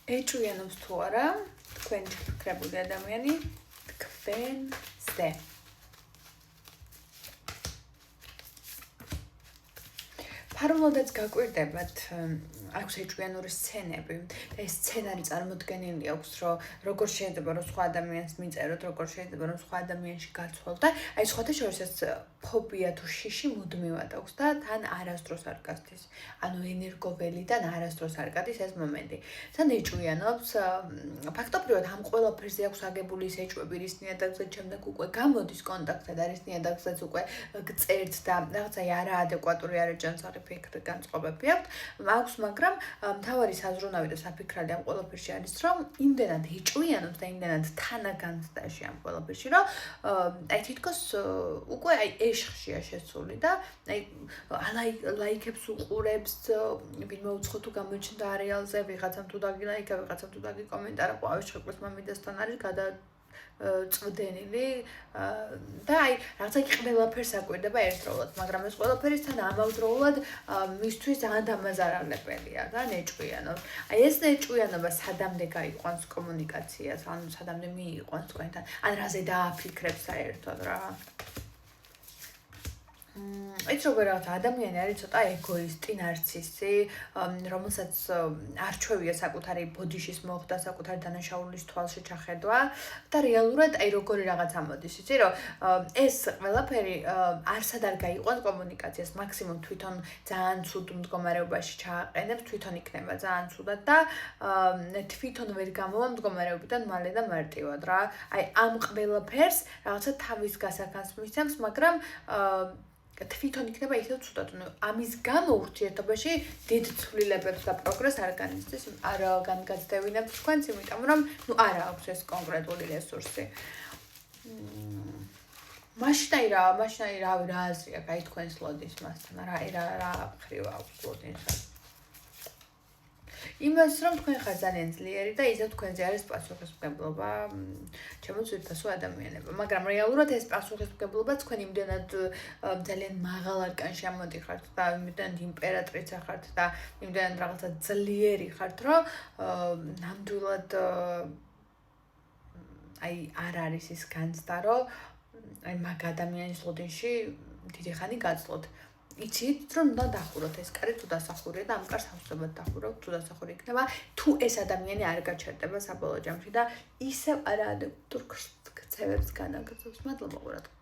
ეჭვიანობს თუ არა თქვენი ჩაფიქრებული ადამიანი თქვენზე. ფარულად გაკვირდებათ აქვს ეჭვიანური სცენები და ეს სცენარი წარმოდგენილი აქვს რომ როგორ შეიძლება რომ სხვა ადამიანს მიწეროთ, როგორ შეიძლება რომ სხვა ადამიანში გაცვალოთ და აი სხვათა შორის ეს ფობია თუ შიში მუდმივად აქვს და თან არასდროს არ გასდის. ანუ ენერგოველიდან არასდროს არ გადის ეს მომენტი. თან ეჭვიანობს ფაქტობრივად ამ ყველაფერზე აქვს აგებული ის ეჭვები, რის ნიადაგზეც შემდეგ უკვე გამოდის კონტაქტზე და რის ნიადაგზეც უკვე გწერთ და რაღაცა არაადეკვატური არაჯანსაღი ფიქრი განწყობები აქვს, მაგრამ მთავარი საზრუნავი და საფიქრალი ამ ყველაფერში არის, რომ იმდენად ეჭვიანობს და იმდენად თანაგანცდაში ამ ყველაფერში, რომ აი თითქოს უკვე აი ეშხშია შესული და აი ლაიქებს უყურებს, ვინმე უცხო თუ გამოჩნდა არეალზე, ვიღაცამ თუ დაგილაიქა, ვიღაცამ თუ დაგიკომენტარა, ყვავის შეკვლის მამიდასთან არის წვდენილი და აი რაღაცა ყველაფერს აკვირდება ერთდროულად, მაგრამ ეს ყველაფერი თან ამავდროულად მისთვის ძალიან დამაზარალებელია და ნეჭვიანობს. აი ეს ნეჭვიანობა სადამდე გაიყვანს კომუნიკაციას, ანუ სადამდე მიიყვანს თქვენთან, ან რაზე დააფიქრებს საერთოდ რა. ეს როგორ რაღაცა ადამიანი არის ცოტა ეგოისტი, ნარცისი, რომელსაც არ ჩვევია საკუთარი ბოდიშის მოხდა, საკუთარი დანაშაულის თვალში ჩახედვა და რეალურად აი როგორი რაღაცა მოდის, იცი რომ ეს ყველაფერი არსად არ გაიყვანს კომუნიკაციას, მაქსიმუმ თვითონ ძალიან ცუდ მდგომარეობაში ჩააყენებს, თვითონ იქნება ძალიან ცუდად და თვითონ ვერ გამოვა მდგომარეობიდან მალე და მარტივად რა. აი ამ ყველაფერს რაღაცა თავის გასახანს მისცემს, მაგრამ თვითონ იქნება ისევ ცუდად. ამის გამო ურთიერთობაში დიდ ცვლილებებს და პროგრესს არ განიცდის, არ განგაცდევინებს თქვენც, იმიტომ რომ არ აქვს ეს კონკრეტული რესურსი. მაშინ რა აზრია გაი თქვენს ლოდის მასთან, რა ხრივ აქვს ლოდინს. იმას რომ თქვენ ხარ ძალიან ძლიერი და ისევ თქვენზე არის პასუხისმგებლობა ჩემო ძვირფასო ადამიანებო, მაგრამ რეალურად ეს პასუხისმგებლობა თქვენ იმდენად ძალიან მაღალ არკანში ამოდიხართ და იმდენად იმპერატრიცა ხართ და იმდენად რაღაცა ძლიერი ხართ, რომ ნამდვილად აი არ არის ის განცდა, რომ აი მაგ ადამიანის ლოდინში დიდი ხანი გაწლოთ. იცით რომ უნდა დახუროთ ეს კარი თუ დასახურია და ამ კარს ავსებად დახურავთ თუ დასახური იქნება თუ ეს ადამიანი არ გაჩერდება საბოლოო ჯამში და ისევ არაადეკვატურ ქცევებს განაგრძობს. მადლობა ყურადღებისთვის.